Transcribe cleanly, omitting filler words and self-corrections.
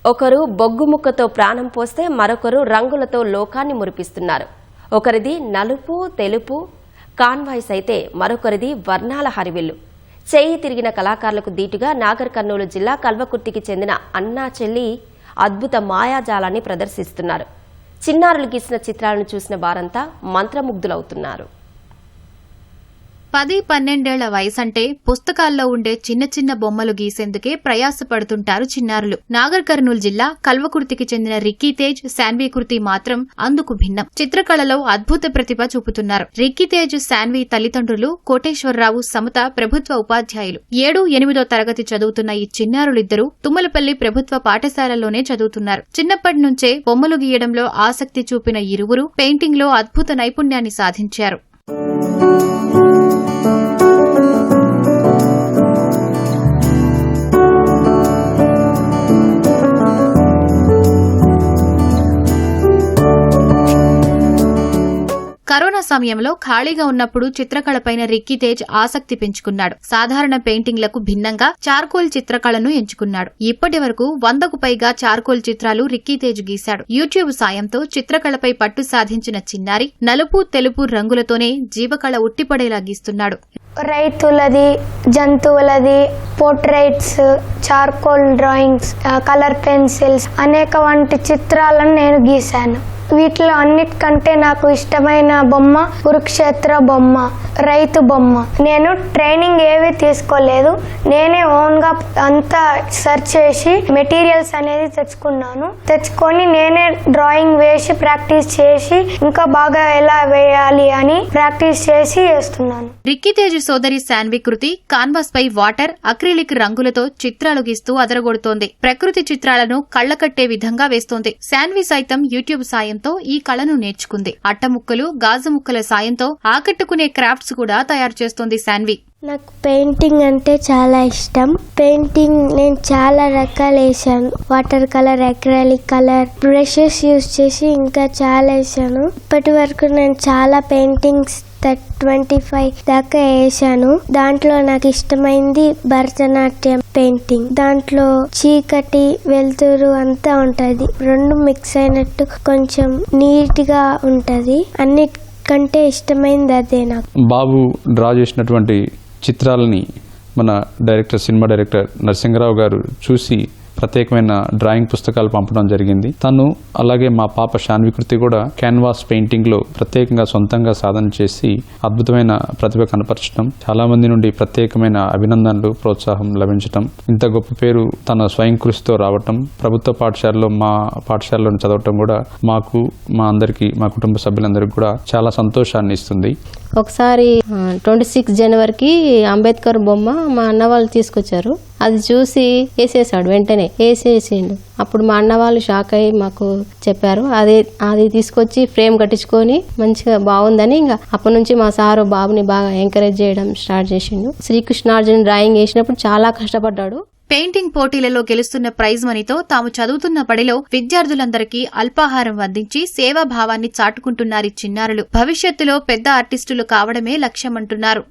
ఒకరు బొగ్గు ముక్కతో ప్రాణం పోస్తే మరొకరు రంగులతో లోకాన్ని మురిపిస్తున్నారు. ఒకరిది నలుపు తెలుపు కాన్వాయిస్ అయితే మరొకరిది వర్ణాల హరివిల్లు. చేయి తిరిగిన కళాకారులకు దీటుగా నాగర్ కర్నూలు జిల్లా కల్వకుర్తికి చెందిన అన్నా చెల్లి అద్భుత మాయాజాలాన్ని ప్రదర్శిస్తున్నారు. చిన్నారులు గీసిన చిత్రాలను చూసిన వారంతా మంత్రముగ్ధులవుతున్నారు. 10-12 వయసంటే పుస్తకాల్లో ఉండే చిన్న చిన్న బొమ్మలు గీసేందుకే ప్రయాసపడుతుంటారు చిన్నారులు. నాగర్ కర్నూలు జిల్లా కల్వకుర్తికి చెందిన రిక్కీ తేజ్, శాన్వి కృతి మాత్రం అందుకు భిన్నం. చిత్రకళలో అద్భుత ప్రతిభ చూపుతున్నారు. రిక్కీ తేజ్, శాన్వి తల్లిదండ్రులు కోటేశ్వరరావు, సమత ప్రభుత్వ ఉపాధ్యాయులు. 7-8వ తరగతి చదువుతున్న ఈ చిన్నారులిద్దరూ తుమ్మలపల్లి ప్రభుత్వ పాఠశాలలోనే చదువుతున్నారు. చిన్నప్పటి నుంచే బొమ్మలు గీయడంలో ఆసక్తి చూపిన ఇరువురు పెయింటింగ్ లో అద్భుత నైపుణ్యాన్ని సాధించారు. కరోనా సమయంలో ఖాళీగా ఉన్నప్పుడు చిత్రకళపైన రిక్కీ తేజ్ ఆసక్తి పెంచుకున్నాడు. సాధారణ పెయింటింగ్లకు భిన్నంగా చార్కోల్ చిత్రకళను ఎంచుకున్నాడు. ఇప్పటి వరకు 100కు పైగా చార్కోల్ చిత్రాలు రిక్కీ తేజ్ గీశాడు. యూట్యూబ్ సాయంతో చిత్రకళపై పట్టు సాధించిన చిన్నారి నలుపు తెలుపు రంగులతోనే జీవకళ ఉట్టిపడేలా గీస్తున్నాడు. రైతులది, జంతువులది, portraits, charcoal drawings, colour pencils అనేక వంటి చిత్రాలను నేను గీశాను. వీటిలో అన్నిటికంటే నాకు ఇష్టమైన బొమ్మ కురుక్షేత్ర బొమ్మ, రైతు బొమ్మ. నేను ట్రైనింగ్ ఏవి తీసుకోలేదు, నేనే ఓన్ గా అంతా సెర్చ్ చేసి మెటీరియల్స్ అనేది తెచ్చుకొని నేనే డ్రాయింగ్ వేసి ప్రాక్టీస్ చేసి ఇంకా బాగా ఎలా వేయాలి అని ప్రాక్టీస్ చేసి వేస్తున్నాను. రిక్కీ తేజ్ సోదరి శాన్వి కృతి కాన్వాస్ పై వాటర్, అక్రిలిక్ రంగులతో చిత్రాలు గీస్తూ అదరగొడుతోంది. ప్రకృతి చిత్రాలను కళ్లకట్టే విధంగా వేస్తోంది. శాన్వి సైతం యూట్యూబ్ సాయంతో ఈ కళను నేర్చుకుంది. అట్టముక్కలు, గాజు ముక్కల సాయంతో ఆకట్టుకునే క్రాఫ్ట్స్ కూడా తయారు చేస్తోంది శాన్వి. నాకు పెయింటింగ్ అంటే చాలా ఇష్టం. పెయింటింగ్ నేను చాలా రకాలు వేసాను. Water colour, acrylic colour, brushes use చేసి ఇంకా చాలా వేసాను. ఇప్పటి వరకు నేను చాలా పెయింటింగ్స్ 25 దాకా వేసాను. దాంట్లో నాకు ఇష్టమైంది భరతనాట్యం పెయింటింగ్. దాంట్లో చీకటి, వెలుతురు అంతా ఉంటది. రెండు మిక్స్ అయినట్టు కొంచెం నీట్ గా ఉంటది. అన్నిటికంటే ఇష్టమైంది అదే నాకు. బాబు డ్రా చేసినటువంటి చిత్రాలని మన సినిమా డైరెక్టర్ నరసింహరావు గారు చూసి ప్రత్యేకమైన డ్రాయింగ్ పుస్తకాలు పంపడం జరిగింది. తను అలాగే మా పాప శాన్వి కృతి కూడా క్యాన్వాస్ పెయింటింగ్ లో ప్రత్యేకంగా సొంతంగా సాధన చేసి అద్భుతమైన ప్రతిభ కనపరచడం, చాలా మంది నుండి ప్రత్యేకమైన అభినందనలు, ప్రోత్సాహం లభించడం, ఇంత గొప్ప పేరు తన స్వయం కృషితో రావటం, ప్రభుత్వ పాఠశాలలో మా పాఠశాలలో చదవటం కూడా మాకు, మా అందరికి, మా కుటుంబ సభ్యులందరికీ కూడా చాలా సంతోషాన్ని ఇస్తుంది. ఒకసారి 26 జనవరికి అంబేద్కర్ బొమ్మ మా అన్న వాళ్ళు తీసుకొచ్చారు. అది చూసి వేసేసాడు, వెంటనే వేసేసిండు. అప్పుడు మా అన్న వాళ్ళు షాక్ అయ్యి మాకు చెప్పారు. అది తీసుకొచ్చి ఫ్రేమ్ కట్టించుకొని మంచిగా బాగుందని ఇంకా అప్పటి నుంచి మా సారు బాబుని బాగా ఎంకరేజ్ చేయడం స్టార్ట్ చేసిండు. శ్రీకృష్ణార్జున డ్రాయింగ్ వేసినప్పుడు చాలా కష్టపడ్డాడు. పెయింటింగ్ పోటీలలో గెలుస్తున్న ప్రైజ్ మనీతో తాము చదువుతున్న బడిలో విద్యార్థులందరికీ అల్పాహారం అందించి సేవాభావాన్ని చాటుకుంటున్నారు చిన్నారులు. భవిష్యత్తులో పెద్ద ఆర్టిస్టులు కావడమే లక్ష్యమంటున్నారు.